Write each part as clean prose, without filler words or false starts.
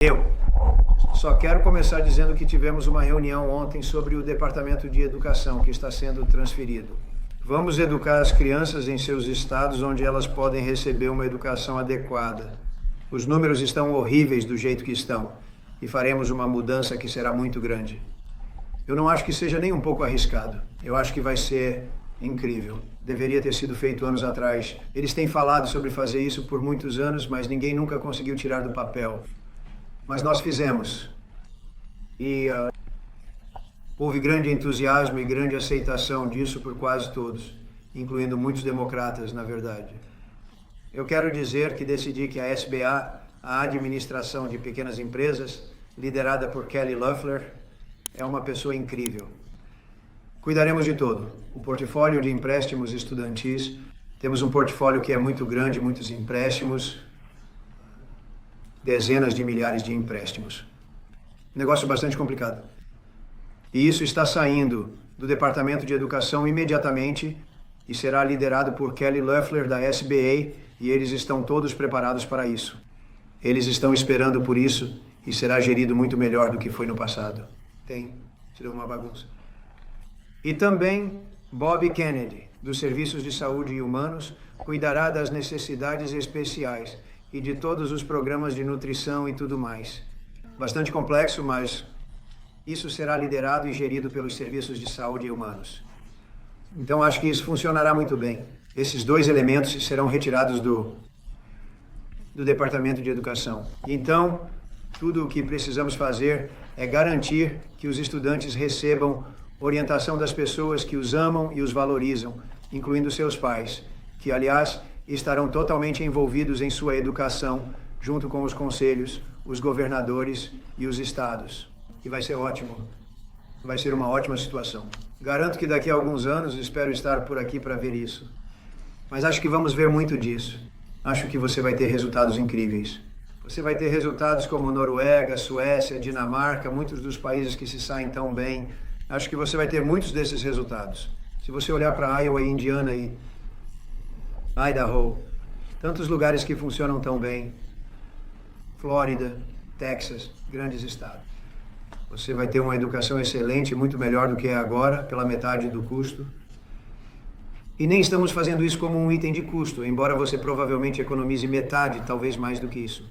Eu só quero começar dizendo que tivemos uma reunião ontem sobre o Departamento de Educação que está sendo transferido. Vamos educar as crianças em seus estados onde elas podem receber uma educação adequada. Os números estão horríveis do jeito que estão e faremos uma mudança que será muito grande. Eu não acho que seja nem um pouco arriscado. Eu acho que vai ser incrível. Deveria ter sido feito anos atrás. Eles têm falado sobre fazer isso por muitos anos, mas ninguém nunca conseguiu tirar do papel. Mas nós fizemos. E houve grande entusiasmo e grande aceitação disso por quase todos, incluindo muitos democratas, na verdade. Eu quero dizer que decidi que a SBA, a Administração de Pequenas Empresas, liderada por Kelly Loeffler, é uma pessoa incrível. Cuidaremos de todo. O portfólio de empréstimos estudantis, temos um portfólio que é muito grande, muitos empréstimos, dezenas de milhares de empréstimos. Negócio bastante complicado. E isso está saindo do Departamento de Educação imediatamente e será liderado por Kelly Loeffler da SBA e eles estão todos preparados para isso. Eles estão esperando por isso e será gerido muito melhor do que foi no passado. Será uma bagunça. E também Bob Kennedy, dos Serviços de Saúde e Humanos, cuidará das necessidades especiais e de todos os programas de nutrição e tudo mais. Bastante complexo, mas isso será liderado e gerido pelos Serviços de Saúde e Humanos. Então acho que isso funcionará muito bem. Esses dois elementos serão retirados do Departamento de Educação. Então, tudo o que precisamos fazer é garantir que os estudantes recebam orientação das pessoas que os amam e os valorizam, incluindo seus pais, que, aliás, estarão totalmente envolvidos em sua educação, junto com os conselhos, os governadores e os estados. E vai ser ótimo. Vai ser uma ótima situação. Garanto que daqui a alguns anos espero estar por aqui para ver isso. Mas acho que vamos ver muito disso. Acho que você vai ter resultados incríveis. Você vai ter resultados como Noruega, Suécia, Dinamarca, muitos dos países que se saem tão bem. Acho que você vai ter muitos desses resultados. Se você olhar para Iowa, Indiana e Idaho, tantos lugares que funcionam tão bem. Flórida, Texas, grandes estados. Você vai ter uma educação excelente, muito melhor do que é agora, pela metade do custo. E nem estamos fazendo isso como um item de custo, embora você provavelmente economize metade, talvez mais do que isso.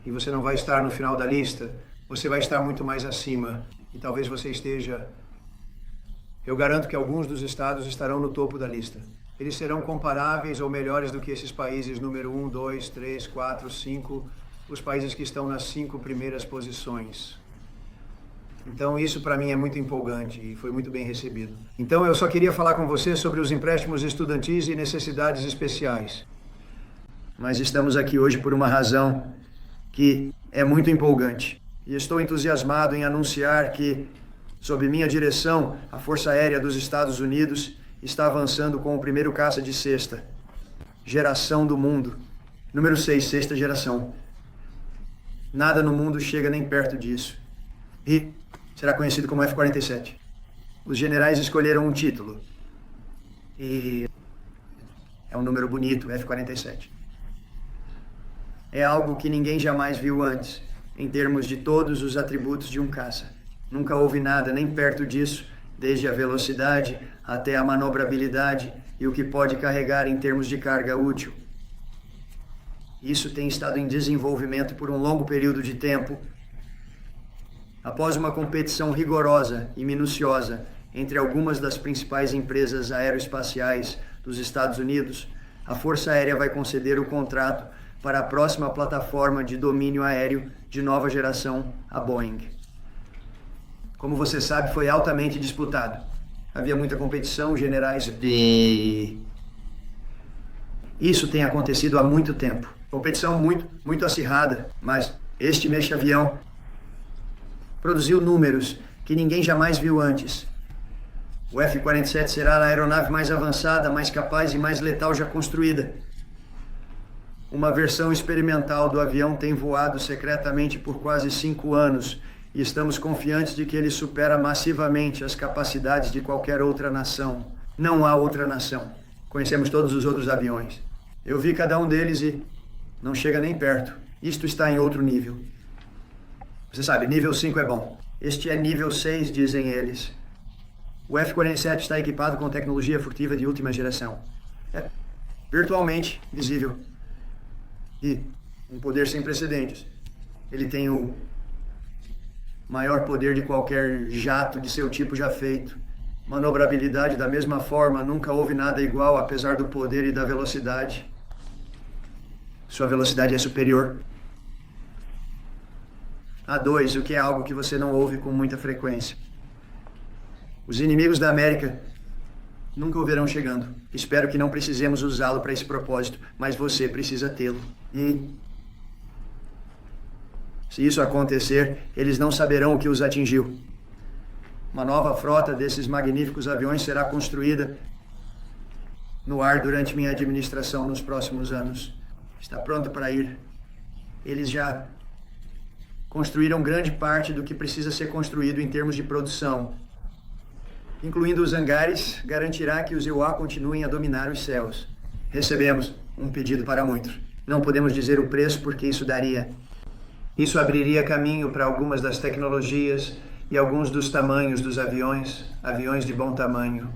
E você não vai estar no final da lista, você vai estar muito mais acima. E talvez você esteja... Eu garanto que alguns dos estados estarão no topo da lista. Eles serão comparáveis ou melhores do que esses países número 1, 2, 3, 4, 5, os países que estão nas 5 primeiras posições. Então isso para mim é muito empolgante e foi muito bem recebido. Então eu só queria falar com você sobre os empréstimos estudantis e necessidades especiais. Mas estamos aqui hoje por uma razão que é muito empolgante. E estou entusiasmado em anunciar que, sob minha direção, a Força Aérea dos Estados Unidos está avançando com o primeiro caça de sexta geração do mundo. Número 6, sexta geração. Nada no mundo chega nem perto disso. E será conhecido como F-47. Os generais escolheram um título. E é um número bonito, F-47. É algo que ninguém jamais viu antes, em termos de todos os atributos de um caça. Nunca houve nada nem perto disso, desde a velocidade até a manobrabilidade e o que pode carregar em termos de carga útil. Isso tem estado em desenvolvimento por um longo período de tempo. Após uma competição rigorosa e minuciosa entre algumas das principais empresas aeroespaciais dos Estados Unidos, a Força Aérea vai conceder o contrato para a próxima plataforma de domínio aéreo de nova geração, a Boeing. Como você sabe, foi altamente disputado. Havia muita competição, generais... Isso tem acontecido há muito tempo. Competição muito acirrada, mas este mexe-avião produziu números que ninguém jamais viu antes. O F-47 será a aeronave mais avançada, mais capaz e mais letal já construída. Uma versão experimental do avião tem voado secretamente por quase 5 anos e estamos confiantes de que ele supera massivamente as capacidades de qualquer outra nação. Não há outra nação. Conhecemos todos os outros aviões. Eu vi cada um deles e não chega nem perto. Isto está em outro nível. Você sabe, nível 5 é bom. Este é nível 6, dizem eles. O F-47 está equipado com tecnologia furtiva de última geração. É virtualmente visível. E um poder sem precedentes. Ele tem o maior poder de qualquer jato de seu tipo já feito. Manobrabilidade da mesma forma, nunca houve nada igual, apesar do poder e da velocidade. Sua velocidade é superior a 2, o que é algo que você não ouve com muita frequência. Os inimigos da América nunca o verão chegando. Espero que não precisemos usá-lo para esse propósito, mas você precisa tê-lo. E se isso acontecer, eles não saberão o que os atingiu. Uma nova frota desses magníficos aviões será construída no ar durante minha administração nos próximos anos. Está pronto para ir. Eles já construíram grande parte do que precisa ser construído em termos de produção. Incluindo os hangares, garantirá que os EUA continuem a dominar os céus. Recebemos um pedido para muitos. Não podemos dizer o preço porque isso abriria caminho para algumas das tecnologias e alguns dos tamanhos dos aviões de bom tamanho.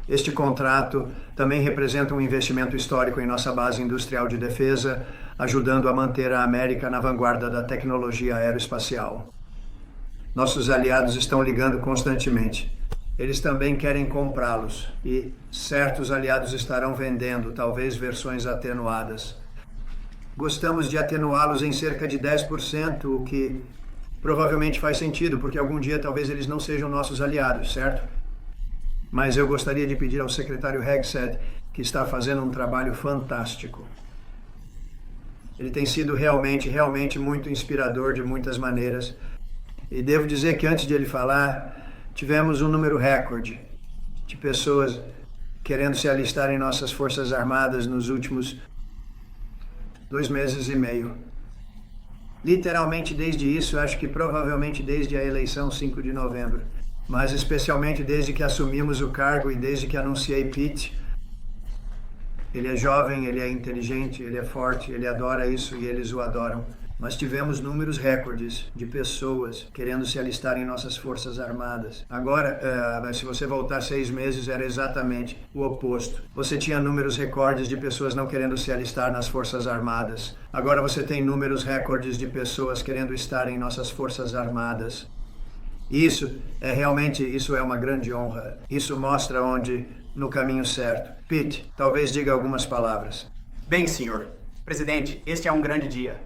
Este contrato também representa um investimento histórico em nossa base industrial de defesa, ajudando a manter a América na vanguarda da tecnologia aeroespacial. Nossos aliados estão ligando constantemente. Eles também querem comprá-los e certos aliados estarão vendendo, talvez versões atenuadas. Gostamos de atenuá-los em cerca de 10%, o que provavelmente faz sentido, porque algum dia talvez eles não sejam nossos aliados, certo? Mas eu gostaria de pedir ao secretário Hegseth, que está fazendo um trabalho fantástico. Ele tem sido realmente muito inspirador de muitas maneiras. E devo dizer que antes de ele falar, tivemos um número recorde de pessoas querendo se alistar em nossas Forças Armadas nos últimos 2 meses e meio. Literalmente desde isso, acho que provavelmente desde a eleição 5 de novembro. Mas especialmente desde que assumimos o cargo e desde que anunciei Pete. Ele é jovem, ele é inteligente, ele é forte, ele adora isso e eles o adoram. Nós tivemos números recordes de pessoas querendo se alistar em nossas Forças Armadas. Agora, se você voltar 6 meses, era exatamente o oposto. Você tinha números recordes de pessoas não querendo se alistar nas Forças Armadas. Agora você tem números recordes de pessoas querendo estar em nossas Forças Armadas. Isso é uma grande honra. Isso mostra onde, no caminho certo. Pete, talvez diga algumas palavras. Bem, senhor presidente, este é um grande dia.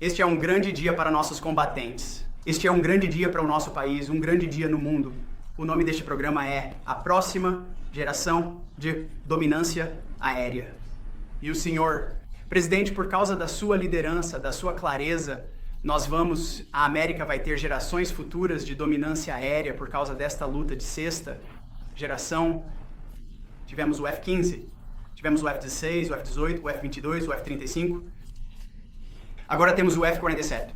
Este é um grande dia para nossos combatentes. Este é um grande dia para o nosso país, um grande dia no mundo. O nome deste programa é A Próxima Geração de Dominância Aérea. E o senhor presidente, por causa da sua liderança, da sua clareza, a América vai ter gerações futuras de dominância aérea por causa desta luta de sexta geração. Tivemos o F-15, tivemos o F-16, o F-18, o F-22, o F-35. Agora temos o F-47,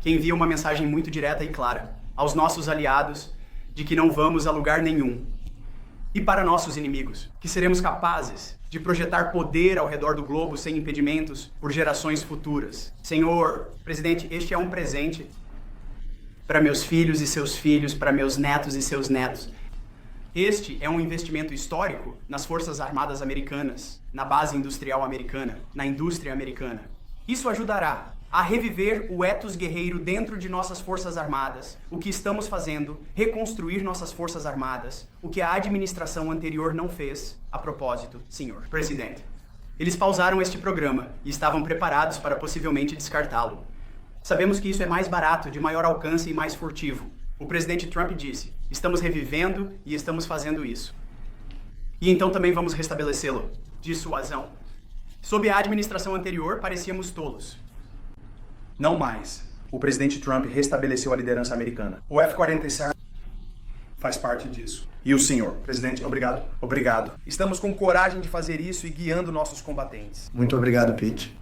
que envia uma mensagem muito direta e clara aos nossos aliados de que não vamos a lugar nenhum. E para nossos inimigos, que seremos capazes de projetar poder ao redor do globo sem impedimentos por gerações futuras. Senhor presidente, este é um presente para meus filhos e seus filhos, para meus netos e seus netos. Este é um investimento histórico nas Forças Armadas Americanas, na base industrial americana, na indústria americana. Isso ajudará a reviver o ethos guerreiro dentro de nossas Forças Armadas, o que estamos fazendo, reconstruir nossas Forças Armadas, o que a administração anterior não fez, a propósito, senhor presidente. Eles pausaram este programa e estavam preparados para possivelmente descartá-lo. Sabemos que isso é mais barato, de maior alcance e mais furtivo. O presidente Trump disse, estamos revivendo e estamos fazendo isso. E então também vamos restabelecê-lo. Dissuasão. Sob a administração anterior, parecíamos tolos. Não mais. O presidente Trump restabeleceu a liderança americana. O F-47 faz parte disso. E o senhor? Presidente, obrigado. Obrigado. Estamos com coragem de fazer isso e guiando nossos combatentes. Muito obrigado, Pete.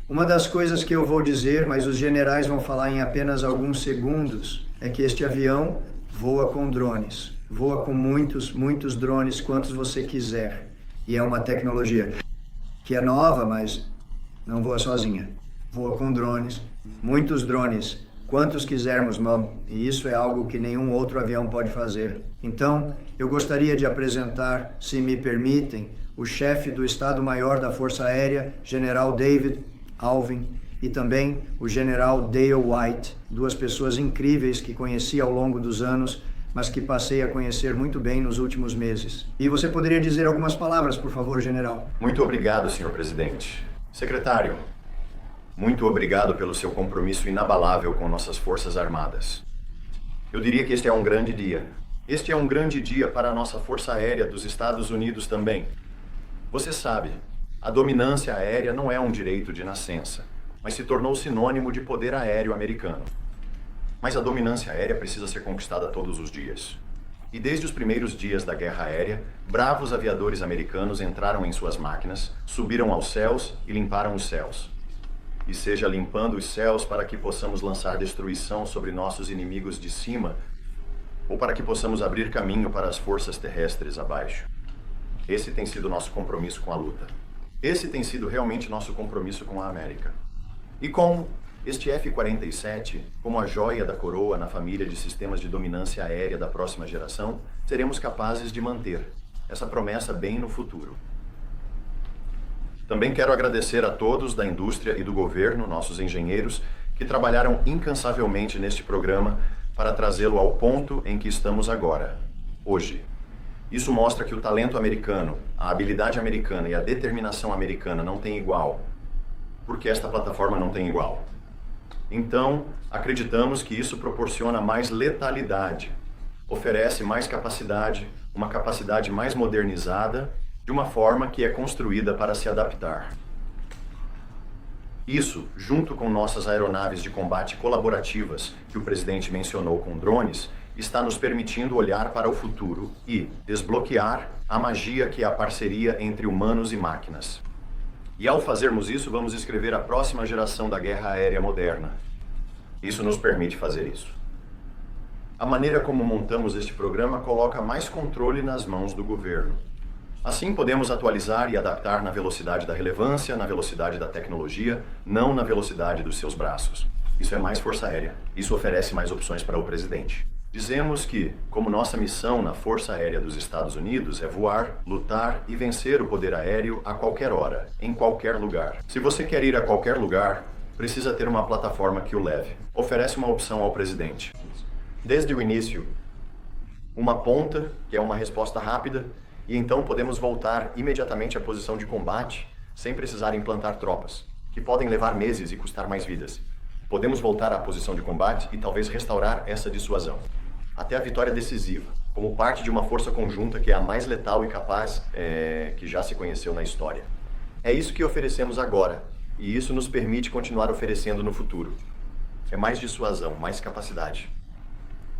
Uma das coisas que eu vou dizer, mas os generais vão falar em apenas alguns segundos, é que este avião voa com drones. Voa com muitos drones, quantos você quiser. E é uma tecnologia que é nova, mas não voa sozinha. Voa com drones. Muitos drones, quantos quisermos, Mom, e isso é algo que nenhum outro avião pode fazer. Então, eu gostaria de apresentar, se me permitem, o chefe do Estado-Maior da Força Aérea, General David Alvin, e também o General Dale White, duas pessoas incríveis que conheci ao longo dos anos, mas que passei a conhecer muito bem nos últimos meses. E você poderia dizer algumas palavras, por favor, General? Muito obrigado, senhor presidente. Secretário, muito obrigado pelo seu compromisso inabalável com nossas Forças Armadas. Eu diria que este é um grande dia. Este é um grande dia para a nossa Força Aérea dos Estados Unidos também. Você sabe, a dominância aérea não é um direito de nascença, mas se tornou sinônimo de poder aéreo americano. Mas a dominância aérea precisa ser conquistada todos os dias. E desde os primeiros dias da Guerra Aérea, bravos aviadores americanos entraram em suas máquinas, subiram aos céus e limparam os céus. E seja limpando os céus para que possamos lançar destruição sobre nossos inimigos de cima, ou para que possamos abrir caminho para as forças terrestres abaixo. Esse tem sido nosso compromisso com a luta. Esse tem sido realmente nosso compromisso com a América. E com este F-47, como a joia da coroa na família de sistemas de dominância aérea da próxima geração, seremos capazes de manter essa promessa bem no futuro. Também quero agradecer a todos da indústria e do governo, nossos engenheiros, que trabalharam incansavelmente neste programa para trazê-lo ao ponto em que estamos agora, hoje. Isso mostra que o talento americano, a habilidade americana e a determinação americana não têm igual, porque esta plataforma não tem igual. Então, acreditamos que isso proporciona mais letalidade, oferece mais capacidade, uma capacidade mais modernizada, de uma forma que é construída para se adaptar. Isso, junto com nossas aeronaves de combate colaborativas, que o presidente mencionou com drones, está nos permitindo olhar para o futuro e desbloquear a magia que é a parceria entre humanos e máquinas. E ao fazermos isso, vamos escrever a próxima geração da guerra aérea moderna. Isso nos permite fazer isso. A maneira como montamos este programa coloca mais controle nas mãos do governo. Assim, podemos atualizar e adaptar na velocidade da relevância, na velocidade da tecnologia, não na velocidade dos seus braços. Isso é mais força aérea. Isso oferece mais opções para o presidente. Dizemos que, como nossa missão na Força Aérea dos Estados Unidos é voar, lutar e vencer o poder aéreo a qualquer hora, em qualquer lugar. Se você quer ir a qualquer lugar, precisa ter uma plataforma que o leve. Oferece uma opção ao presidente. Desde o início, uma ponta, que é uma resposta rápida, e então podemos voltar imediatamente à posição de combate, sem precisar implantar tropas, que podem levar meses e custar mais vidas. Podemos voltar à posição de combate e talvez restaurar essa dissuasão, até a vitória decisiva, como parte de uma força conjunta que é a mais letal e capaz que já se conheceu na história. É isso que oferecemos agora, e isso nos permite continuar oferecendo no futuro. É mais dissuasão, mais capacidade.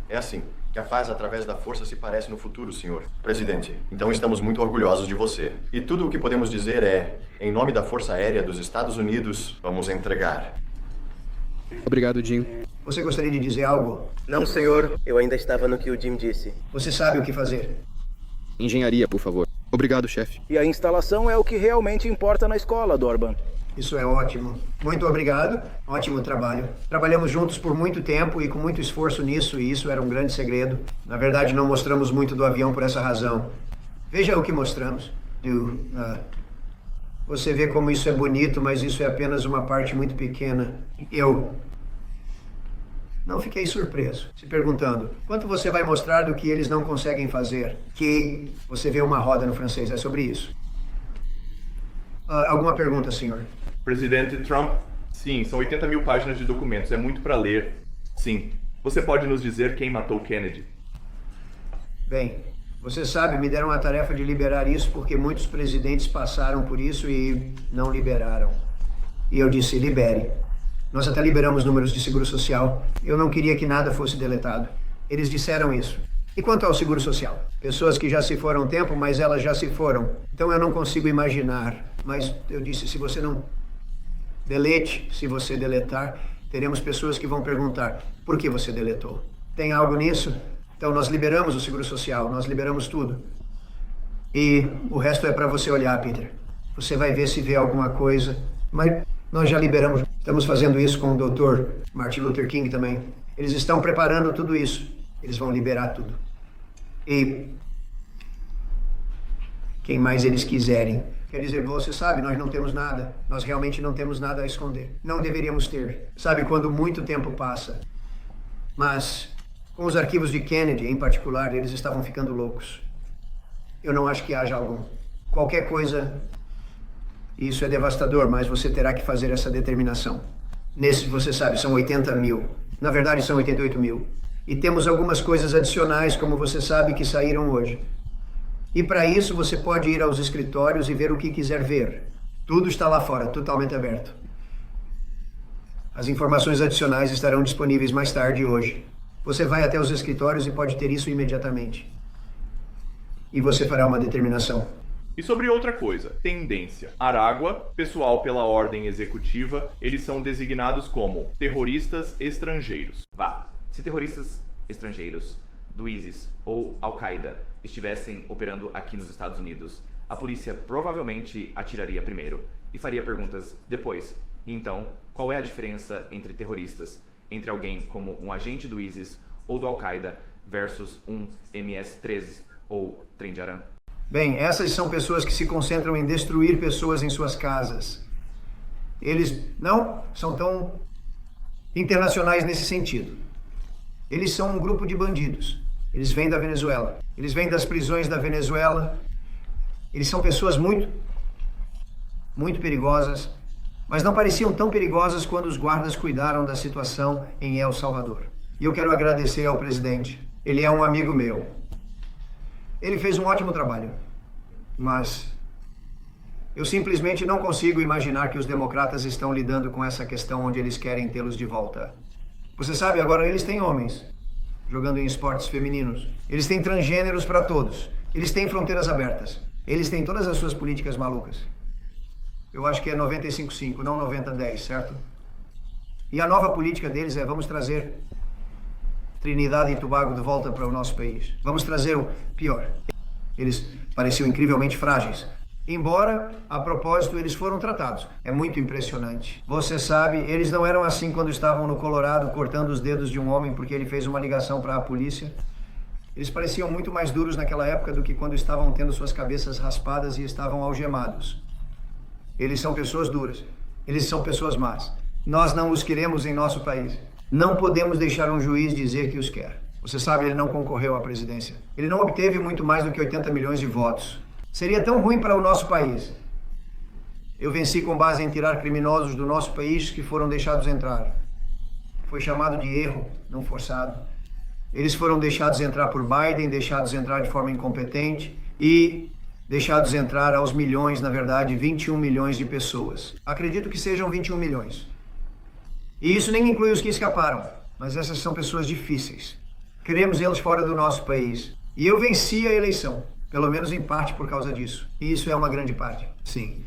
É assim que a paz através da força se parece no futuro, senhor presidente. Então estamos muito orgulhosos de você. E tudo o que podemos dizer é, em nome da Força Aérea dos Estados Unidos, vamos entregar. Obrigado, Jim. Você gostaria de dizer algo? Não, senhor. Eu ainda estava no que o Jim disse. Você sabe o que fazer. Engenharia, por favor. Obrigado, chefe. E a instalação é o que realmente importa na escola, Dorban. Isso é ótimo. Muito obrigado. Ótimo trabalho. Trabalhamos juntos por muito tempo e com muito esforço nisso, e isso era um grande segredo. Na verdade, não mostramos muito do avião por essa razão. Veja o que mostramos. Você vê como isso é bonito, mas isso é apenas uma parte muito pequena. Eu não fiquei surpreso, se perguntando, quanto você vai mostrar do que eles não conseguem fazer? Que você vê uma roda no francês, é sobre isso. Alguma pergunta, senhor? Presidente Trump, sim, são 80 mil páginas de documentos, é muito para ler. Sim. Você pode nos dizer quem matou Kennedy? Bem, você sabe, me deram a tarefa de liberar isso porque muitos presidentes passaram por isso e não liberaram. E eu disse, libere. Nós até liberamos números de seguro social. Eu não queria que nada fosse deletado. Eles disseram isso. E quanto ao seguro social? Pessoas que já se foram há um tempo, mas elas já se foram. Então eu não consigo imaginar. Mas eu disse, se você não delete, se você deletar, teremos pessoas que vão perguntar, por que você deletou? Tem algo nisso? Então nós liberamos o seguro social, nós liberamos tudo. E o resto é para você olhar, Peter. Você vai ver se vê alguma coisa. Mas Nós já liberamos, estamos fazendo isso com o Dr. Martin Luther King também. Eles estão preparando tudo isso. Eles vão liberar tudo. E quem mais eles quiserem. Quer dizer, você sabe, nós não temos nada. Nós realmente não temos nada a esconder. Não deveríamos ter. Sabe, quando muito tempo passa. Mas com os arquivos de Kennedy, em particular, eles estavam ficando loucos. Eu não acho que haja algum. Qualquer coisa, isso é devastador, mas você terá que fazer essa determinação. Nesse, você sabe, são 80 mil. Na verdade, são 88 mil. E temos algumas coisas adicionais, como você sabe, que saíram hoje. E para isso, você pode ir aos escritórios e ver o que quiser ver. Tudo está lá fora, totalmente aberto. As informações adicionais estarão disponíveis mais tarde hoje. Você vai até os escritórios e pode ter isso imediatamente. E você fará uma determinação. E sobre outra coisa, tendência. Aragua, pessoal pela ordem executiva, eles são designados como terroristas estrangeiros. Vá, se terroristas estrangeiros do ISIS ou Al-Qaeda estivessem operando aqui nos Estados Unidos, a polícia provavelmente atiraria primeiro e faria perguntas depois. Então, qual é a diferença entre terroristas, entre alguém como um agente do ISIS ou do Al-Qaeda versus um MS-13 ou Trem de Arã? Bem, essas são pessoas que se concentram em destruir pessoas em suas casas. Eles não são tão internacionais nesse sentido. Eles são um grupo de bandidos. Eles vêm da Venezuela. Eles vêm das prisões da Venezuela. Eles são pessoas muito perigosas, mas não pareciam tão perigosas quando os guardas cuidaram da situação em El Salvador. E eu quero agradecer ao presidente. Ele é um amigo meu. Ele fez um ótimo trabalho, mas eu simplesmente não consigo imaginar que os democratas estão lidando com essa questão onde eles querem tê-los de volta. Você sabe, agora eles têm homens jogando em esportes femininos. Eles têm transgêneros para todos. Eles têm fronteiras abertas. Eles têm todas as suas políticas malucas. Eu acho que é 95-5, não 90-10, certo? E a nova política deles é: vamos trazer Trinidad e Tobago de volta para o nosso país. Vamos trazer o pior. Eles pareciam incrivelmente frágeis. Embora, a propósito, eles foram tratados. É muito impressionante. Você sabe, eles não eram assim quando estavam no Colorado cortando os dedos de um homem porque ele fez uma ligação para a polícia. Eles pareciam muito mais duros naquela época do que quando estavam tendo suas cabeças raspadas e estavam algemados. Eles são pessoas duras. Eles são pessoas más. Nós não os queremos em nosso país. Não podemos deixar um juiz dizer que os quer. Você sabe, ele não concorreu à presidência. Ele não obteve muito mais do que 80 milhões de votos. Seria tão ruim para o nosso país. Eu venci com base em tirar criminosos do nosso país que foram deixados entrar. Foi chamado de erro, não forçado. Eles foram deixados entrar por Biden, deixados entrar de forma incompetente e deixados entrar aos milhões, na verdade, 21 milhões de pessoas. Acredito que sejam 21 milhões. E isso nem inclui os que escaparam, mas essas são pessoas difíceis. Queremos eles fora do nosso país. E eu venci a eleição. Pelo menos em parte por causa disso. E isso é uma grande parte, sim.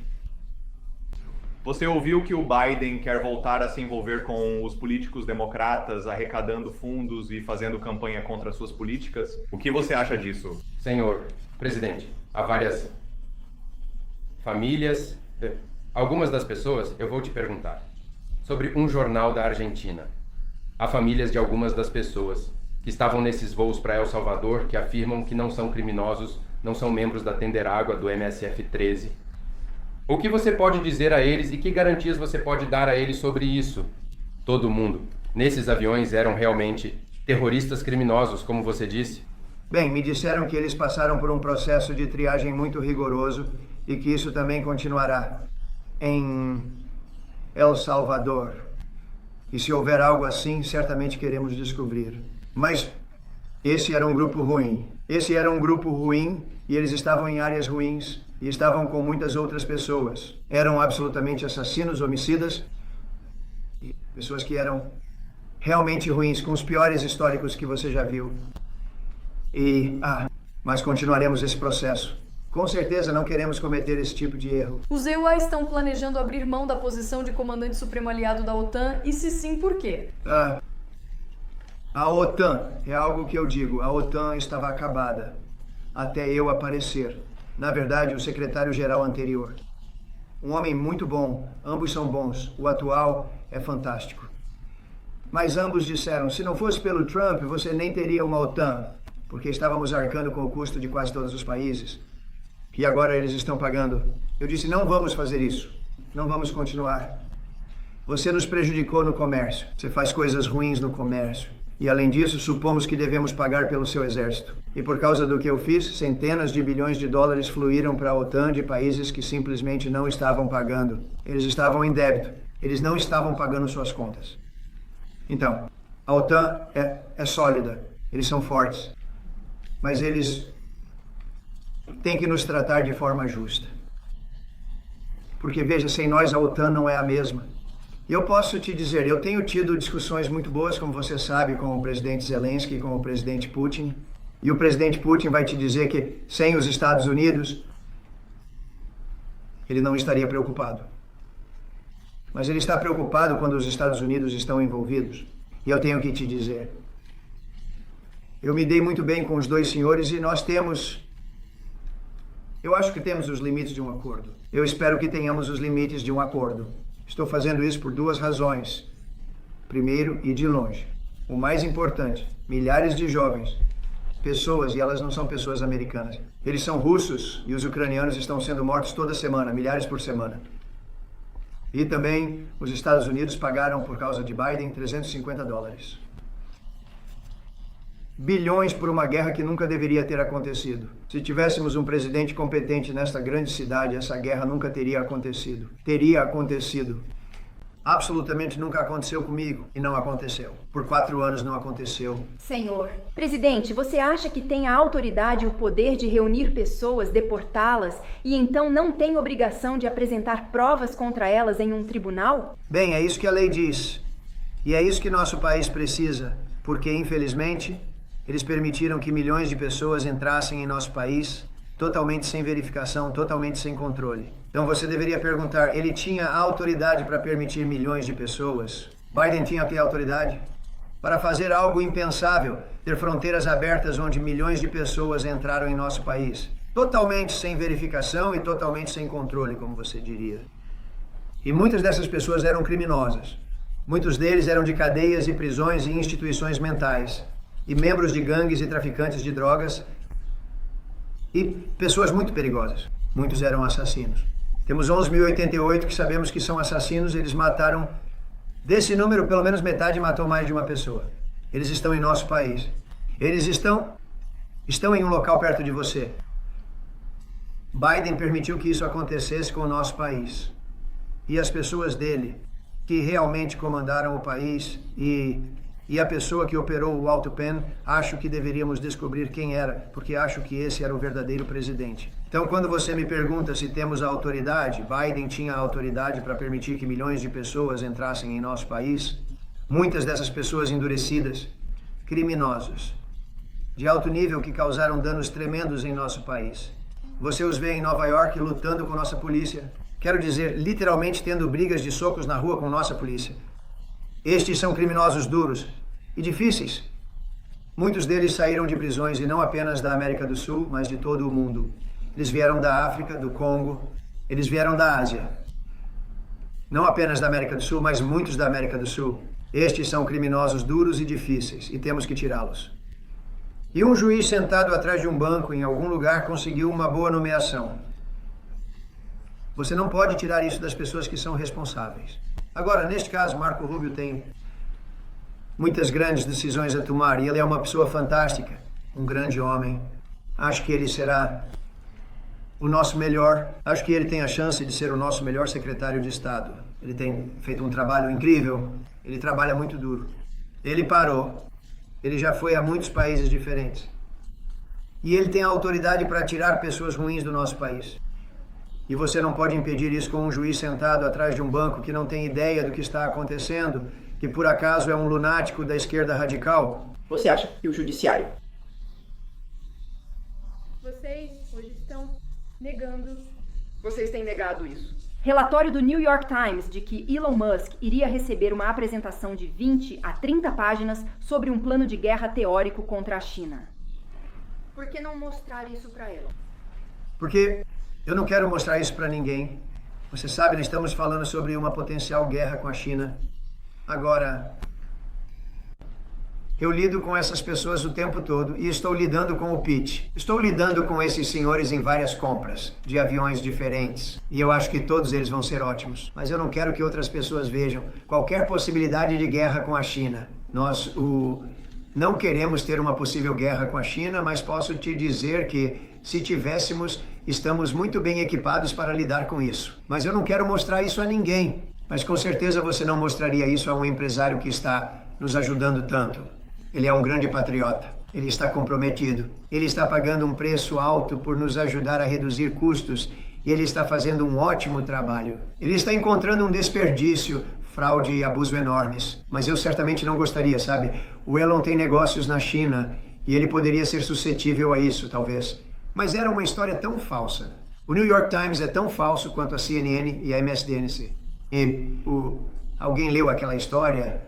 Você ouviu que o Biden quer voltar a se envolver com os políticos democratas, arrecadando fundos e fazendo campanha contra suas políticas? O que você acha disso? Senhor presidente, há várias famílias. Algumas das pessoas, eu vou te perguntar. Sobre um jornal da Argentina. Há famílias de algumas das pessoas que estavam nesses voos para El Salvador que afirmam que não são criminosos, não são membros da Tender Água, do MSF-13. O que você pode dizer a eles e que garantias você pode dar a eles sobre isso? Todo mundo, nesses aviões, eram realmente terroristas criminosos, como você disse? Bem, me disseram que eles passaram por um processo de triagem muito rigoroso e que isso também continuará em El Salvador. E se houver algo assim, certamente queremos descobrir. Mas esse era um grupo ruim. Esse era um grupo ruim e eles estavam em áreas ruins e estavam com muitas outras pessoas. Eram absolutamente assassinos, homicidas e pessoas que eram realmente ruins, com os piores históricos que você já viu. Mas continuaremos esse processo. Com certeza não queremos cometer esse tipo de erro. Os EUA estão planejando abrir mão da posição de comandante supremo aliado da OTAN e se sim, por quê? A OTAN, é algo que eu digo, a OTAN estava acabada até eu aparecer. Na verdade, o secretário-geral anterior. um homem muito bom, ambos são bons, o atual é fantástico. Mas ambos disseram, se não fosse pelo Trump, você nem teria uma OTAN, porque estávamos arcando com o custo de quase todos os países. E agora eles estão pagando. Eu disse, não vamos fazer isso. Não vamos continuar. Você nos prejudicou no comércio. Você faz coisas ruins no comércio. E além disso, supomos que devemos pagar pelo seu exército. E por causa do que eu fiz, centenas de bilhões de dólares fluíram para a OTAN de países que simplesmente não estavam pagando. Eles estavam em débito. Eles não estavam pagando suas contas. Então, a OTAN é sólida. Eles são fortes. Mas eles têm que nos tratar de forma justa. Porque, veja, sem nós a OTAN não é a mesma. E eu posso te dizer, eu tenho tido discussões muito boas, como você sabe, com o presidente Zelensky e com o presidente Putin. E o presidente Putin vai te dizer que sem os Estados Unidos, ele não estaria preocupado. Mas ele está preocupado quando os Estados Unidos estão envolvidos. E eu tenho que te dizer, eu me dei muito bem com os dois senhores e nós temos... Eu acho que temos os limites de um acordo. Eu espero que tenhamos os limites de um acordo. Estou fazendo isso por duas razões. Primeiro, e de longe, o mais importante, milhares de jovens, pessoas, e elas não são pessoas americanas. Eles são russos e os ucranianos estão sendo mortos toda semana, milhares por semana. E também os Estados Unidos pagaram, por causa de Biden, $350. Bilhões por uma guerra que nunca deveria ter acontecido. Se tivéssemos um presidente competente nesta grande cidade, essa guerra nunca teria acontecido. Teria acontecido. Absolutamente nunca aconteceu comigo e não aconteceu. Por 4 anos não aconteceu. Senhor, presidente, você acha que tem a autoridade e o poder de reunir pessoas, deportá-las e então não tem obrigação de apresentar provas contra elas em um tribunal? Bem, é isso que a lei diz. E é isso que nosso país precisa, porque infelizmente eles permitiram que milhões de pessoas entrassem em nosso país totalmente sem verificação, totalmente sem controle. Então você deveria perguntar, ele tinha autoridade para permitir milhões de pessoas? Biden tinha que ter autoridade para fazer algo impensável, ter fronteiras abertas onde milhões de pessoas entraram em nosso país, totalmente sem verificação e totalmente sem controle, como você diria. E muitas dessas pessoas eram criminosas. Muitos deles eram de cadeias e prisões e instituições mentais, e membros de gangues e traficantes de drogas, e pessoas muito perigosas. Muitos eram assassinos. Temos 11.088 que sabemos que são assassinos, eles mataram, desse número, pelo menos metade matou mais de uma pessoa. Eles estão em nosso país. Eles estão em um local perto de você. Biden permitiu que isso acontecesse com o nosso país. E as pessoas dele, que realmente comandaram o país, e a pessoa que operou o Alto Pen, acho que deveríamos descobrir quem era, porque acho que esse era o verdadeiro presidente. Então, quando você me pergunta se temos a autoridade, Biden tinha a autoridade para permitir que milhões de pessoas entrassem em nosso país, muitas dessas pessoas endurecidas, criminosos, de alto nível que causaram danos tremendos em nosso país. Você os vê em Nova York lutando com nossa polícia, quero dizer, literalmente tendo brigas de socos na rua com nossa polícia. Estes são criminosos duros e difíceis. Muitos deles saíram de prisões e não apenas da América do Sul, mas de todo o mundo. Eles vieram da África, do Congo, eles vieram da Ásia. Não apenas da América do Sul, mas muitos da América do Sul. Estes são criminosos duros e difíceis e temos que tirá-los. E um juiz sentado atrás de um banco em algum lugar conseguiu uma boa nomeação. Você não pode tirar isso das pessoas que são responsáveis. Agora, neste caso, Marco Rubio tem muitas grandes decisões a tomar e ele é uma pessoa fantástica, um grande homem. Acho que ele será o nosso melhor, acho que ele tem a chance de ser o nosso melhor secretário de Estado. Ele tem feito um trabalho incrível, ele trabalha muito duro. Ele parou, ele já foi a muitos países diferentes. E ele tem a autoridade para tirar pessoas ruins do nosso país. E você não pode impedir isso com um juiz sentado atrás de um banco que não tem ideia do que está acontecendo, que por acaso é um lunático da esquerda radical. Você acha que o judiciário... Vocês hoje estão negando... Vocês têm negado isso. Relatório do New York Times de que Elon Musk iria receber uma apresentação de 20 a 30 páginas sobre um plano de guerra teórico contra a China. Por que não mostrar isso para ela? Porque eu não quero mostrar isso para ninguém. Você sabe, nós estamos falando sobre uma potencial guerra com a China. Agora, eu lido com essas pessoas o tempo todo e estou lidando com o Pete. Estou lidando com esses senhores em várias compras de aviões diferentes. E eu acho que todos eles vão ser ótimos. Mas eu não quero que outras pessoas vejam qualquer possibilidade de guerra com a China. Nós não queremos ter uma possível guerra com a China, mas posso te dizer que, se tivéssemos, estamos muito bem equipados para lidar com isso. Mas eu não quero mostrar isso a ninguém. Mas com certeza você não mostraria isso a um empresário que está nos ajudando tanto. Ele é um grande patriota. Ele está comprometido. Ele está pagando um preço alto por nos ajudar a reduzir custos e ele está fazendo um ótimo trabalho. Ele está encontrando um desperdício, fraude e abuso enormes. Mas eu certamente não gostaria, sabe? O Elon tem negócios na China e ele poderia ser suscetível a isso, talvez. Mas era uma história tão falsa. O New York Times é tão falso quanto a CNN e a MSDNC. E alguém leu aquela história?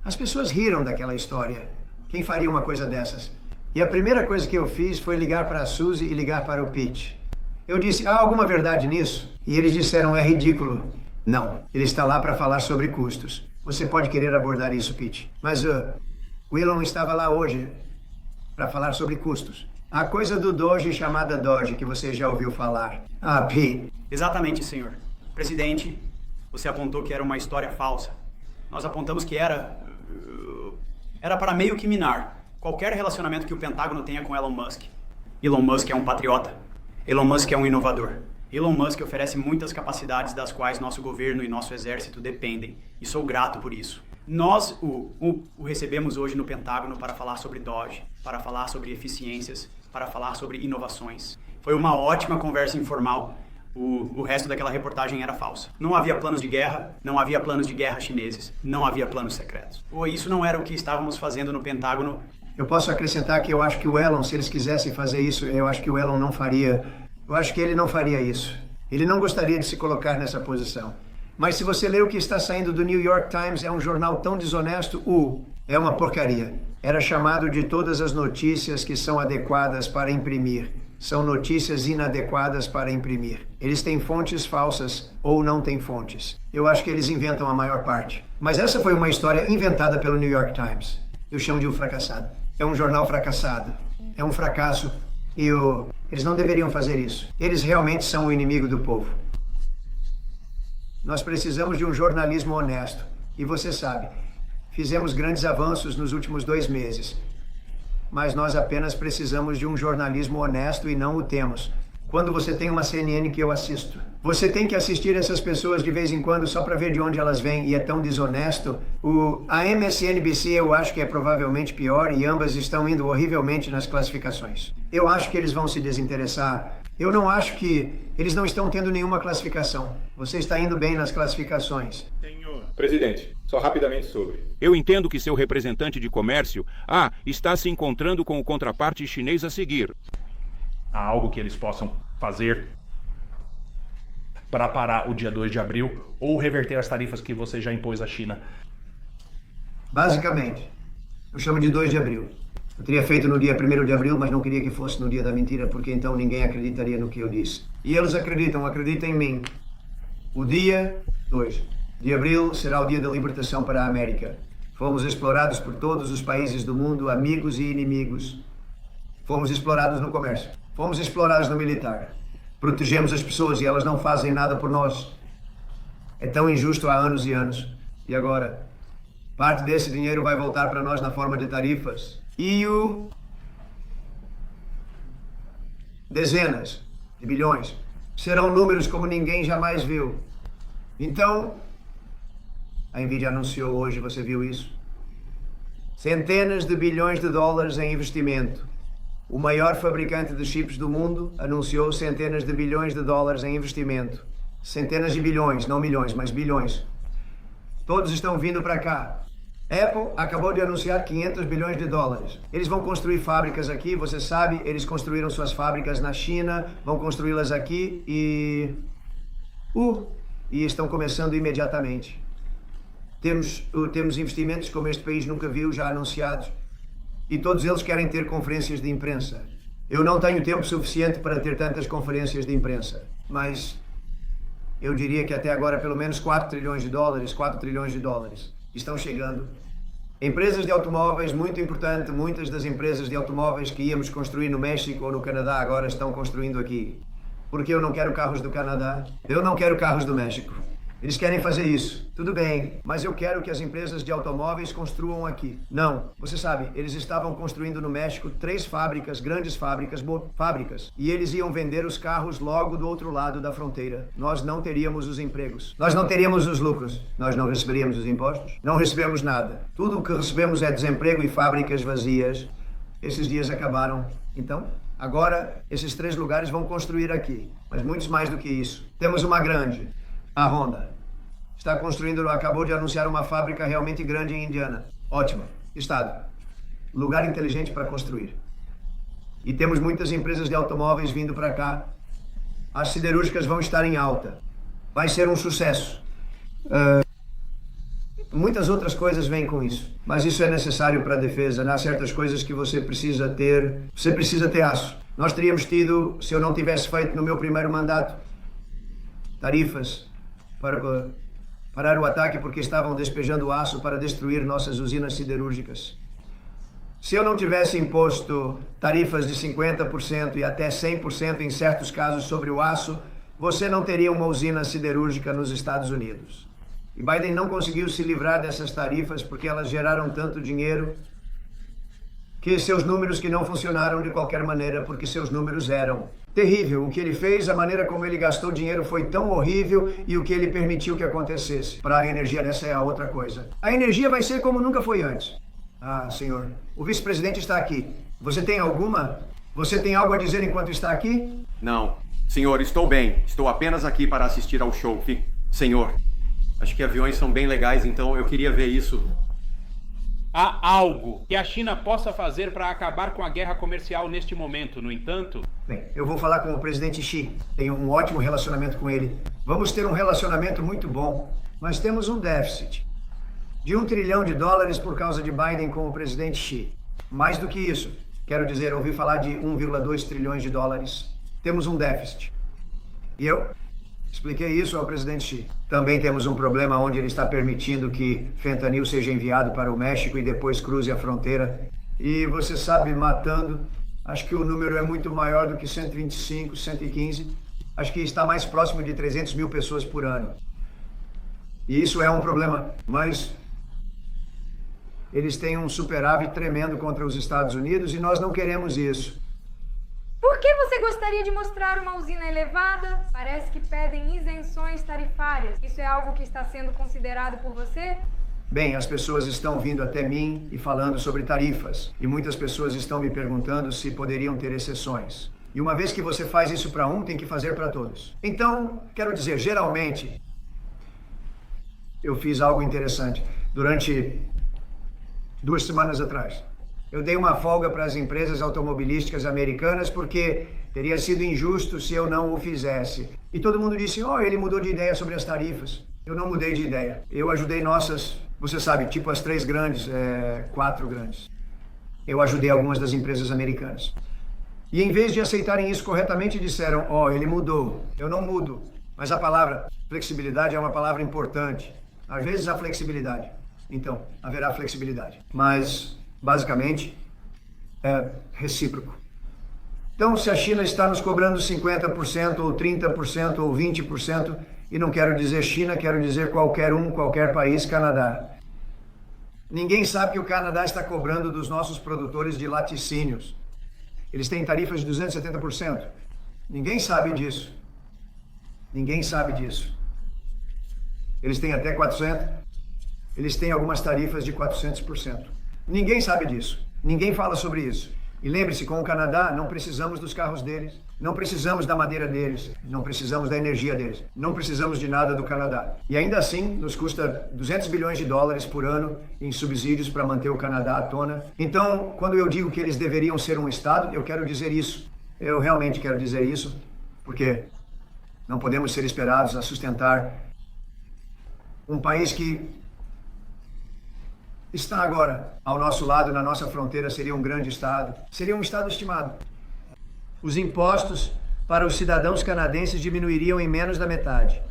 As pessoas riram daquela história. Quem faria uma coisa dessas? E a primeira coisa que eu fiz foi ligar para a Suzy e ligar para o Pete. Eu disse, há alguma verdade nisso? E eles disseram, é ridículo. Não, ele está lá para falar sobre custos. Você pode querer abordar isso, Pete. Mas o Elon estava lá hoje para falar sobre custos. A coisa do Doge chamada Doge, que você já ouviu falar. Ah, Pete. Exatamente, senhor. Presidente, você apontou que era uma história falsa. Nós apontamos que era para meio que minar qualquer relacionamento que o Pentágono tenha com Elon Musk. Elon Musk é um patriota. Elon Musk é um inovador. Elon Musk oferece muitas capacidades das quais nosso governo e nosso exército dependem. E sou grato por isso. Nós o recebemos hoje no Pentágono para falar sobre Doge, para falar sobre eficiências, para falar sobre inovações. Foi uma ótima conversa informal. O resto daquela reportagem era falsa. Não havia planos de guerra, não havia planos de guerra chineses, não havia planos secretos. Isso não era o que estávamos fazendo no Pentágono. Eu posso acrescentar que eu acho que o Elon, se eles quisessem fazer isso, eu acho que o Elon não faria. Eu acho que ele não faria isso. Ele não gostaria de se colocar nessa posição. Mas se você ler o que está saindo do New York Times, é um jornal tão desonesto, é uma porcaria. Era chamado de todas as notícias que são adequadas para imprimir. São notícias inadequadas para imprimir. Eles têm fontes falsas ou não têm fontes. Eu acho que eles inventam a maior parte. Mas essa foi uma história inventada pelo New York Times. Eu chamo de um fracassado. É um jornal fracassado. É um fracasso. E eles não deveriam fazer isso. Eles realmente são o inimigo do povo. Nós precisamos de um jornalismo honesto. E você sabe, fizemos grandes avanços nos últimos 2 meses. Mas nós apenas precisamos de um jornalismo honesto e não o temos. Quando você tem uma CNN que eu assisto, você tem que assistir essas pessoas de vez em quando só para ver de onde elas vêm e é tão desonesto. A MSNBC eu acho que é provavelmente pior e ambas estão indo horrivelmente nas classificações. Eu acho que eles vão se desinteressar. Eu não acho que eles não estão tendo nenhuma classificação. Você está indo bem nas classificações. Presidente, só rapidamente sobre. Eu entendo que seu representante de comércio está se encontrando com o contraparte chinês a seguir. Há algo que eles possam fazer para parar o dia 2 de abril ou reverter as tarifas que você já impôs à China? Basicamente, eu chamo de 2 de abril. Eu teria feito no dia 1º de abril, mas não queria que fosse no dia da mentira, porque então ninguém acreditaria no que eu disse. E eles acreditam em mim. O dia 2 de abril será o dia da libertação para a América. Fomos explorados por todos os países do mundo, amigos e inimigos. Fomos explorados no comércio. Fomos explorados no militar. Protegemos as pessoas e elas não fazem nada por nós. É tão injusto há anos e anos. E agora, parte desse dinheiro vai voltar para nós na forma de tarifas. E dezenas de bilhões. Serão números como ninguém jamais viu. Então, a Nvidia anunciou hoje, você viu isso? Centenas de bilhões de dólares em investimento. O maior fabricante de chips do mundo anunciou centenas de bilhões de dólares em investimento. Centenas de bilhões, não milhões, mas bilhões. Todos estão vindo para cá. Apple acabou de anunciar 500 bilhões de dólares. Eles vão construir fábricas aqui, você sabe, eles construíram suas fábricas na China, vão construí-las aqui e estão começando imediatamente. Temos investimentos como este país nunca viu, já anunciados. E todos eles querem ter conferências de imprensa. Eu não tenho tempo suficiente para ter tantas conferências de imprensa. Mas eu diria que até agora pelo menos 4 trilhões de dólares estão chegando. Empresas de automóveis, muito importante, muitas das empresas de automóveis que íamos construir no México ou no Canadá agora estão construindo aqui. Porque eu não quero carros do Canadá, eu não quero carros do México. Eles querem fazer isso. Tudo bem, mas eu quero que as empresas de automóveis construam aqui. Não, você sabe, eles estavam construindo no México 3 fábricas, grandes fábricas, e eles iam vender os carros logo do outro lado da fronteira. Nós não teríamos os empregos, nós não teríamos os lucros, nós não receberíamos os impostos, não recebemos nada. Tudo o que recebemos é desemprego e fábricas vazias. Esses dias acabaram. Então, agora esses 3 lugares vão construir aqui, mas muitos mais do que isso. Temos uma grande. A Honda está construindo, acabou de anunciar uma fábrica realmente grande em Indiana. Ótimo. Estado. Lugar inteligente para construir. E temos muitas empresas de automóveis vindo para cá. As siderúrgicas vão estar em alta. Vai ser um sucesso. Muitas outras coisas vêm com isso. Mas isso é necessário para a defesa. Há certas coisas que você precisa ter. Você precisa ter aço. Nós teríamos tido, se eu não tivesse feito no meu primeiro mandato, tarifas para parar o ataque porque estavam despejando aço para destruir nossas usinas siderúrgicas. Se eu não tivesse imposto tarifas de 50% e até 100% em certos casos sobre o aço, você não teria uma usina siderúrgica nos Estados Unidos. E Biden não conseguiu se livrar dessas tarifas porque elas geraram tanto dinheiro que seus números que não funcionaram de qualquer maneira porque seus números eram terrível. O que ele fez, a maneira como ele gastou dinheiro foi tão horrível e o que ele permitiu que acontecesse. Para a energia, essa é a outra coisa. A energia vai ser como nunca foi antes. Ah, senhor, o vice-presidente está aqui. Você tem algo a dizer enquanto está aqui? Não. Senhor, estou bem. Estou apenas aqui para assistir ao show. Senhor, acho que aviões são bem legais, então eu queria ver isso. Há algo que a China possa fazer para acabar com a guerra comercial neste momento, no entanto? Bem, eu vou falar com o presidente Xi. Tenho um ótimo relacionamento com ele. Vamos ter um relacionamento muito bom. Mas temos um déficit de $1 trilhão por causa de Biden com o presidente Xi. Mais do que isso, quero dizer, ouvi falar de 1,2 trilhões de dólares. Temos um déficit. E eu expliquei isso ao presidente Xi. Também temos um problema onde ele está permitindo que fentanil seja enviado para o México e depois cruze a fronteira. E você sabe, matando, acho que o número é muito maior do que 125, 115. Acho que está mais próximo de 300 mil pessoas por ano. E isso é um problema, mas eles têm um superávit tremendo contra os Estados Unidos e nós não queremos isso. Por que você gostaria de mostrar uma usina elevada? Parece que pedem isenções tarifárias. Isso é algo que está sendo considerado por você? Bem, as pessoas estão vindo até mim e falando sobre tarifas. E muitas pessoas estão me perguntando se poderiam ter exceções. E uma vez que você faz isso para um, tem que fazer para todos. Então, quero dizer, geralmente, eu fiz algo interessante. Durante 2 semanas atrás, eu dei uma folga para as empresas automobilísticas americanas porque teria sido injusto se eu não o fizesse. E todo mundo disse, ele mudou de ideia sobre as tarifas. Eu não mudei de ideia. Eu ajudei nossas, você sabe, tipo as 3 grandes, 4 grandes. Eu ajudei algumas das empresas americanas. E em vez de aceitarem isso corretamente, disseram, ele mudou. Eu não mudo. Mas a palavra flexibilidade é uma palavra importante. Às vezes há flexibilidade. Então, haverá flexibilidade. Mas basicamente, é recíproco. Então, se a China está nos cobrando 50%, ou 30%, ou 20%, e não quero dizer China, quero dizer qualquer país, Canadá. Ninguém sabe que o Canadá está cobrando dos nossos produtores de laticínios. Eles têm tarifas de 270%. Ninguém sabe disso. Ninguém sabe disso. Eles têm até 400%. Eles têm algumas tarifas de 400%. Ninguém sabe disso. Ninguém fala sobre isso. E lembre-se, com o Canadá, não precisamos dos carros deles, não precisamos da madeira deles, não precisamos da energia deles, não precisamos de nada do Canadá. E ainda assim, nos custa $200 bilhões por ano em subsídios para manter o Canadá à tona. Então, quando eu digo que eles deveriam ser um Estado, eu quero dizer isso. Eu realmente quero dizer isso, porque não podemos ser esperados a sustentar um país que está agora ao nosso lado, na nossa fronteira, seria um grande Estado. Seria um Estado estimado. Os impostos para os cidadãos canadenses diminuiriam em menos da metade.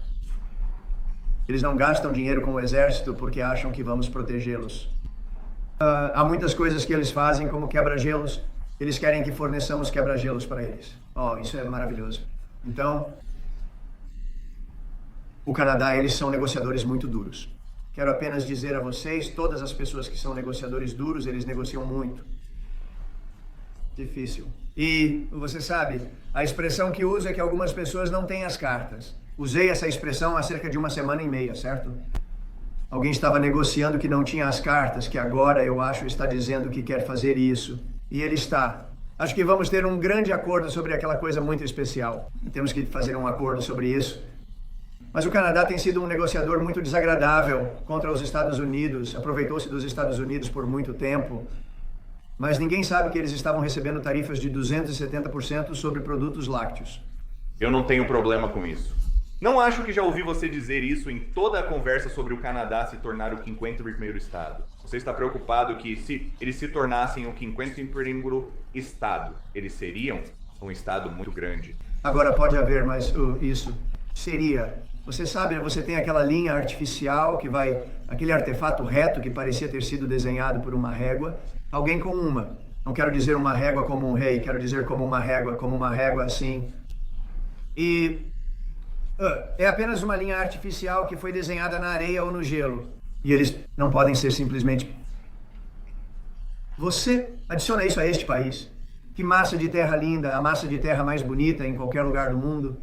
Eles não gastam dinheiro com o exército porque acham que vamos protegê-los. Há muitas coisas que eles fazem, como quebra-gelos. Eles querem que forneçamos quebra-gelos para eles. Oh, isso é maravilhoso. Então, o Canadá, eles são negociadores muito duros. Quero apenas dizer a vocês, todas as pessoas que são negociadores duros, eles negociam muito. Difícil. E, você sabe, a expressão que uso é que algumas pessoas não têm as cartas. Usei essa expressão há cerca de 1 semana e meia, certo? Alguém estava negociando que não tinha as cartas, que agora, eu acho, está dizendo que quer fazer isso. E ele está. Acho que vamos ter um grande acordo sobre aquela coisa muito especial. Temos que fazer um acordo sobre isso. Mas o Canadá tem sido um negociador muito desagradável contra os Estados Unidos. Aproveitou-se dos Estados Unidos por muito tempo. Mas ninguém sabe que eles estavam recebendo tarifas de 270% sobre produtos lácteos. Eu não tenho problema com isso. Não acho que já ouvi você dizer isso em toda a conversa sobre o Canadá se tornar o 51º estado. Você está preocupado que se eles se tornassem o 51º estado, eles seriam um estado muito grande. Agora pode haver, mas isso seria... Você sabe, você tem aquela linha artificial que vai... Aquele artefato reto que parecia ter sido desenhado por uma régua. Alguém com uma. Não quero dizer uma régua como um rei, quero dizer como uma régua assim. E... é apenas uma linha artificial que foi desenhada na areia ou no gelo. E eles não podem ser simplesmente... Você adiciona isso a este país. Que massa de terra linda, a massa de terra mais bonita em qualquer lugar do mundo.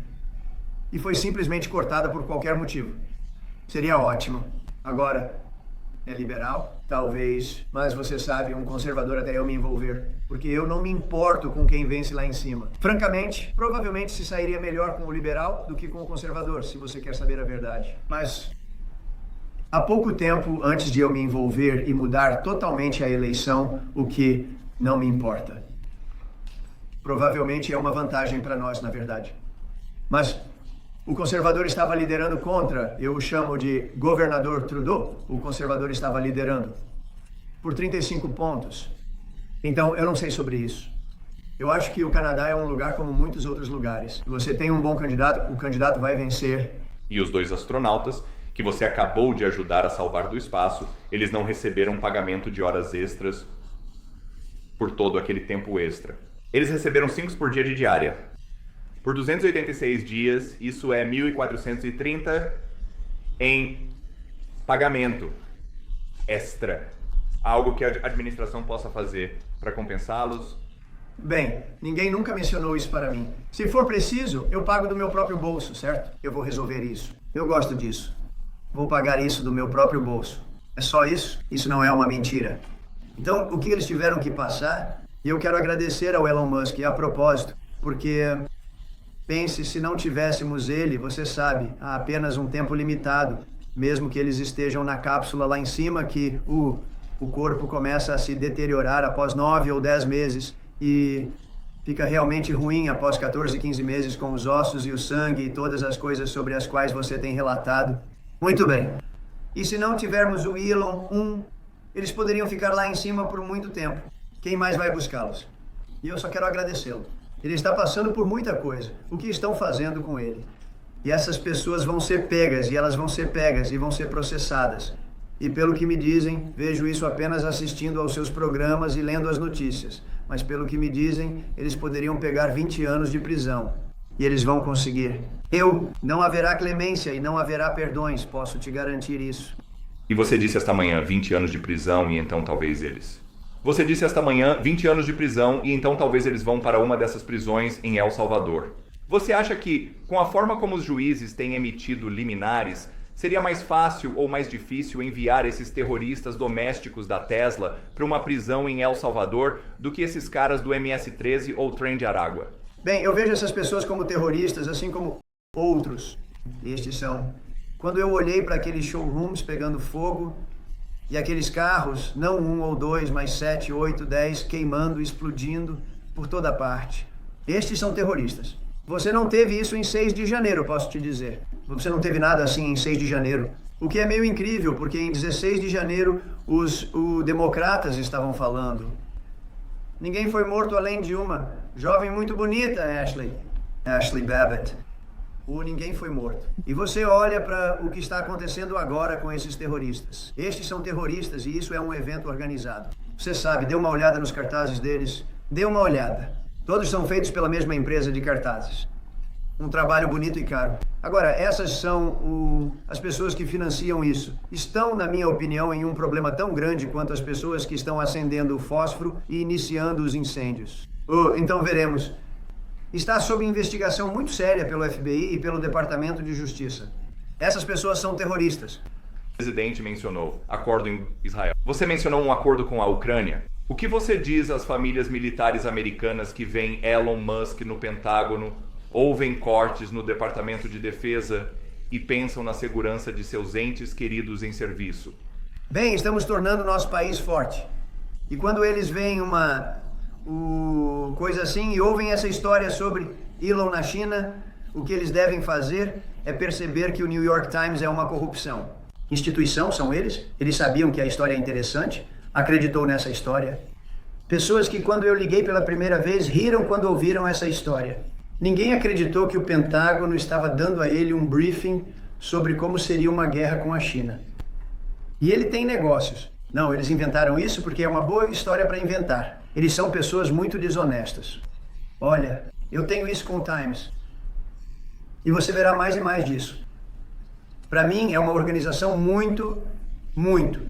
E foi simplesmente cortada por qualquer motivo. Seria ótimo. Agora, é liberal? Talvez. Mas você sabe, um conservador até eu me envolver. Porque eu não me importo com quem vence lá em cima. Francamente, provavelmente se sairia melhor com o liberal do que com o conservador, se você quer saber a verdade. Mas, há pouco tempo, antes de eu me envolver e mudar totalmente a eleição, o que não me importa. Provavelmente é uma vantagem para nós, na verdade. Mas o conservador estava liderando contra, eu o chamo de governador Trudeau, o conservador estava liderando, por 35 pontos. Então, eu não sei sobre isso. Eu acho que o Canadá é um lugar como muitos outros lugares. Se você tem um bom candidato, o candidato vai vencer. E os 2 astronautas, que você acabou de ajudar a salvar do espaço, eles não receberam pagamento de horas extras por todo aquele tempo extra. Eles receberam 5 por dia de diária. Por 286 dias, isso é 1.430 em pagamento extra. Algo que a administração possa fazer para compensá-los? Bem, ninguém nunca mencionou isso para mim. Se for preciso, eu pago do meu próprio bolso, certo? Eu vou resolver isso. Eu gosto disso. Vou pagar isso do meu próprio bolso. É só isso? Isso não é uma mentira. Então, o que eles tiveram que passar... E eu quero agradecer ao Elon Musk, a propósito, porque... Pense, se não tivéssemos ele, você sabe, há apenas um tempo limitado, mesmo que eles estejam na cápsula lá em cima, que o corpo começa a se deteriorar após 9 ou 10 meses e fica realmente ruim após 14, 15 meses com os ossos e o sangue e todas as coisas sobre as quais você tem relatado. Muito bem. E se não tivermos o Elon, eles poderiam ficar lá em cima por muito tempo. Quem mais vai buscá-los? E eu só quero agradecê-lo. Ele está passando por muita coisa. O que estão fazendo com ele? E essas pessoas vão ser pegas, e elas vão ser pegas, e vão ser processadas. E pelo que me dizem, vejo isso apenas assistindo aos seus programas e lendo as notícias. Mas pelo que me dizem, eles poderiam pegar 20 anos de prisão. E eles vão conseguir. Não haverá clemência e não haverá perdões, posso te garantir isso. E você disse esta manhã 20 anos de prisão e então talvez eles... Você disse esta manhã 20 anos de prisão e então talvez eles vão para uma dessas prisões em El Salvador. Você acha que, com a forma como os juízes têm emitido liminares, seria mais fácil ou mais difícil enviar esses terroristas domésticos da Tesla para uma prisão em El Salvador do que esses caras do MS-13 ou Trem de Aragua? Bem, eu vejo essas pessoas como terroristas, assim como outros. Estes são. Quando eu olhei para aqueles showrooms pegando fogo e aqueles carros, não 1 ou 2, mas 7, 8, 10, queimando, explodindo por toda parte. Estes são terroristas. Você não teve isso em 6 de janeiro, posso te dizer. Você não teve nada assim em 6 de janeiro. O que é meio incrível, porque em 16 de janeiro os democratas estavam falando. Ninguém foi morto além de uma jovem muito bonita, Ashley Babbitt. ou ninguém foi morto. E você olha para o que está acontecendo agora com esses terroristas. Estes são terroristas e isso é um evento organizado. Você sabe, dê uma olhada nos cartazes deles. Dê uma olhada. Todos são feitos pela mesma empresa de cartazes. Um trabalho bonito e caro. Agora, essas são as pessoas que financiam isso. Estão, na minha opinião, em um problema tão grande quanto as pessoas que estão acendendo o fósforo e iniciando os incêndios. Então veremos. Está sob investigação muito séria pelo FBI e pelo Departamento de Justiça. Essas pessoas são terroristas. O presidente mencionou acordo em Israel. Você mencionou um acordo com a Ucrânia. O que você diz às famílias militares americanas que veem Elon Musk no Pentágono, ouvem cortes no Departamento de Defesa e pensam na segurança de seus entes queridos em serviço? Bem, estamos tornando o nosso país forte. E quando eles veem coisa assim e ouvem essa história sobre Elon na China, o que eles devem fazer é perceber que o New York Times é uma corrupção. Instituição são eles? Eles sabiam que a história é interessante? Acreditou nessa história? Pessoas que quando eu liguei pela primeira vez riram quando ouviram essa história. Ninguém acreditou que o Pentágono estava dando a ele um briefing sobre como seria uma guerra com a China. E ele tem negócios. Não, eles inventaram isso porque é uma boa história para inventar. Eles são pessoas muito desonestas. Olha, eu tenho isso com o Times. E você verá mais e mais disso. Para mim é uma organização muito, muito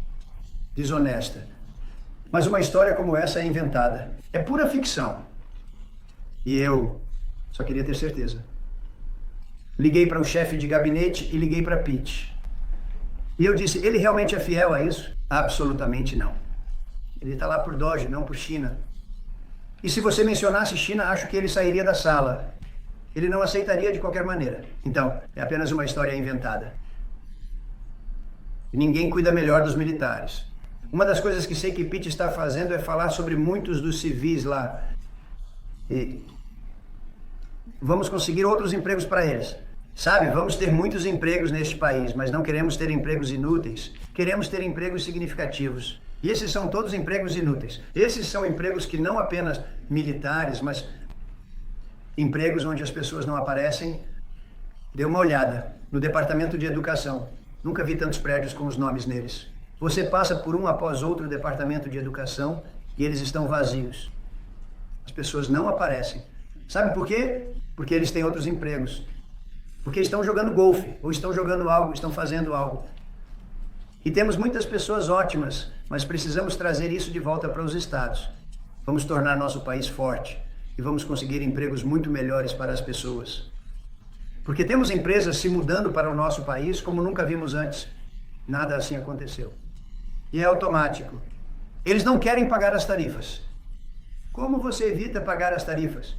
desonesta. Mas uma história como essa é inventada. É pura ficção. E eu só queria ter certeza. Liguei para o chefe de gabinete e liguei para Pete. E eu disse, ele realmente é fiel a isso? Absolutamente não. Ele está lá por Doge, não por China. E se você mencionasse China, acho que ele sairia da sala. Ele não aceitaria de qualquer maneira. Então, é apenas uma história inventada. Ninguém cuida melhor dos militares. Uma das coisas que sei que Pete está fazendo é falar sobre muitos dos civis lá. E vamos conseguir outros empregos para eles. Sabe, vamos ter muitos empregos neste país, mas não queremos ter empregos inúteis. Queremos ter empregos significativos. E esses são todos empregos inúteis. Esses são empregos que não apenas militares, mas empregos onde as pessoas não aparecem. Dê uma olhada no Departamento de Educação. Nunca vi tantos prédios com os nomes neles. Você passa por um após outro Departamento de Educação e eles estão vazios. As pessoas não aparecem. Sabe por quê? Porque eles têm outros empregos. Porque estão jogando golfe, ou estão jogando algo, estão fazendo algo. E temos muitas pessoas ótimas, mas precisamos trazer isso de volta para os estados. Vamos tornar nosso país forte e vamos conseguir empregos muito melhores para as pessoas. Porque temos empresas se mudando para o nosso país como nunca vimos antes. Nada assim aconteceu. E é automático. Eles não querem pagar as tarifas. Como você evita pagar as tarifas?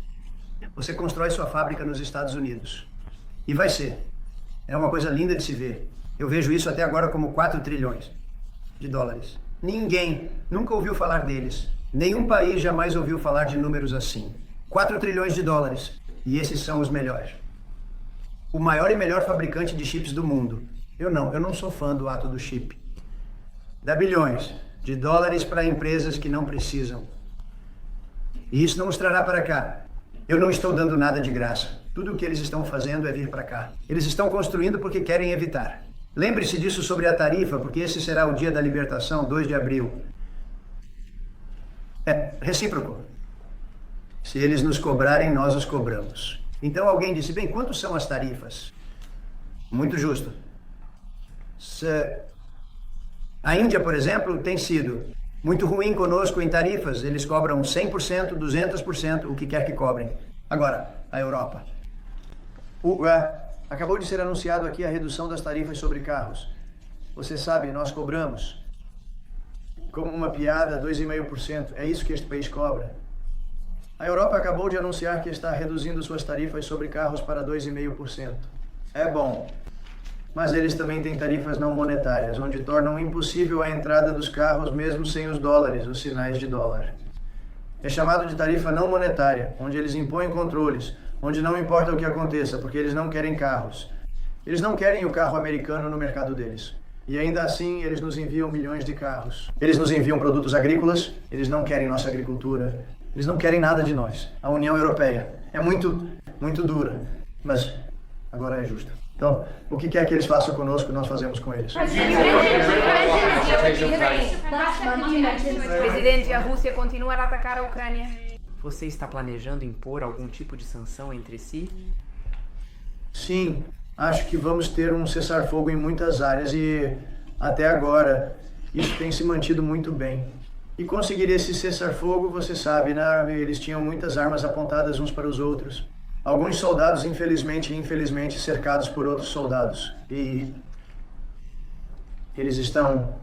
Você constrói sua fábrica nos Estados Unidos. E vai ser. É uma coisa linda de se ver. Eu vejo isso até agora como 4 trilhões de dólares. Ninguém nunca ouviu falar deles. Nenhum país jamais ouviu falar de números assim. 4 trilhões de dólares. E esses são os melhores. O maior e melhor fabricante de chips do mundo. Eu não sou fã do ato do chip. Dá bilhões de dólares para empresas que não precisam. E isso não nos trará para cá. Eu não estou dando nada de graça. Tudo o que eles estão fazendo é vir para cá. Eles estão construindo porque querem evitar. Lembre-se disso sobre a tarifa, porque esse será o dia da libertação, 2 de abril. É recíproco. Se eles nos cobrarem, nós os cobramos. Então alguém disse, bem, quantos são as tarifas? Muito justo. A Índia, por exemplo, tem sido muito ruim conosco em tarifas. Eles cobram 100%, 200%, o que quer que cobrem. Agora, a Europa. Acabou de ser anunciado aqui a redução das tarifas sobre carros. Você sabe, nós cobramos, como uma piada, 2,5%. É isso que este país cobra. A Europa acabou de anunciar que está reduzindo suas tarifas sobre carros para 2,5%. É bom. Mas eles também têm tarifas não monetárias, onde tornam impossível a entrada dos carros mesmo sem os dólares, os sinais de dólar. É chamado de tarifa não monetária, onde eles impõem controles, onde não importa o que aconteça, porque eles não querem carros. Eles não querem o carro americano no mercado deles. E ainda assim, eles nos enviam milhões de carros. Eles nos enviam produtos agrícolas, eles não querem nossa agricultura. Eles não querem nada de nós. A União Europeia é muito, muito dura, mas agora é justa. Então, o que quer que eles façam conosco, nós fazemos com eles. Presidente, a Rússia continua a atacar a Ucrânia. Você está planejando impor algum tipo de sanção entre si? Sim, acho que vamos ter um cessar-fogo em muitas áreas e, até agora, isso tem se mantido muito bem. E conseguir esse cessar-fogo, você sabe, né? Eles tinham muitas armas apontadas uns para os outros. Alguns soldados, infelizmente, cercados por outros soldados. E eles estão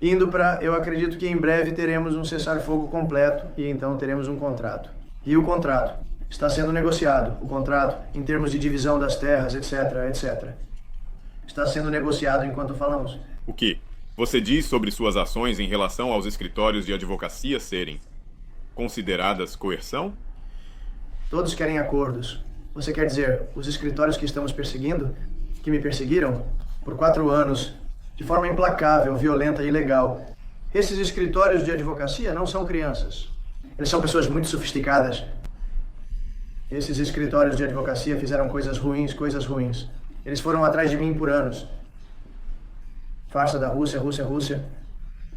indo para... Eu acredito que em breve teremos um cessar-fogo completo e então teremos um contrato. E o contrato está sendo negociado. O contrato, em termos de divisão das terras, etc. Está sendo negociado enquanto falamos. O que você diz sobre suas ações em relação aos escritórios de advocacia serem consideradas coerção? Todos querem acordos. Você quer dizer, os escritórios que estamos perseguindo, que me perseguiram por 4 anos, de forma implacável, violenta e ilegal. Esses escritórios de advocacia não são crianças. Eles são pessoas muito sofisticadas. Esses escritórios de advocacia fizeram coisas ruins. Eles foram atrás de mim por anos. Farsa da Rússia.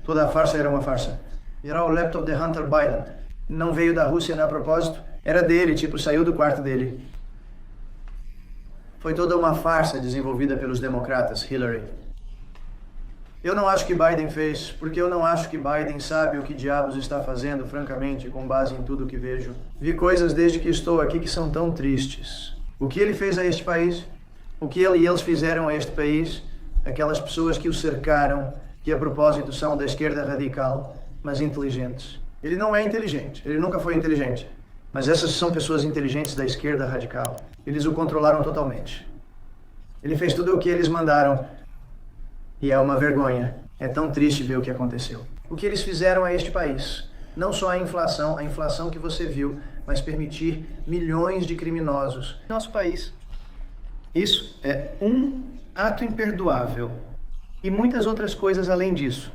Toda a farsa era uma farsa. Era o laptop de Hunter Biden. Não veio da Rússia, a propósito. Era dele, saiu do quarto dele. Foi toda uma farsa desenvolvida pelos democratas, Hillary. Eu não acho que Biden fez, porque eu não acho que Biden sabe o que diabos está fazendo, francamente, com base em tudo que vejo. Vi coisas desde que estou aqui que são tão tristes. O que ele fez a este país, o que ele e eles fizeram a este país, aquelas pessoas que o cercaram, que a propósito são da esquerda radical, mas inteligentes. Ele não é inteligente, ele nunca foi inteligente. Mas essas são pessoas inteligentes da esquerda radical. Eles o controlaram totalmente. Ele fez tudo o que eles mandaram. E é uma vergonha. É tão triste ver o que aconteceu. O que eles fizeram a este país. Não só a inflação que você viu, mas permitir milhões de criminosos em nosso país. Isso é um ato imperdoável. E muitas outras coisas além disso.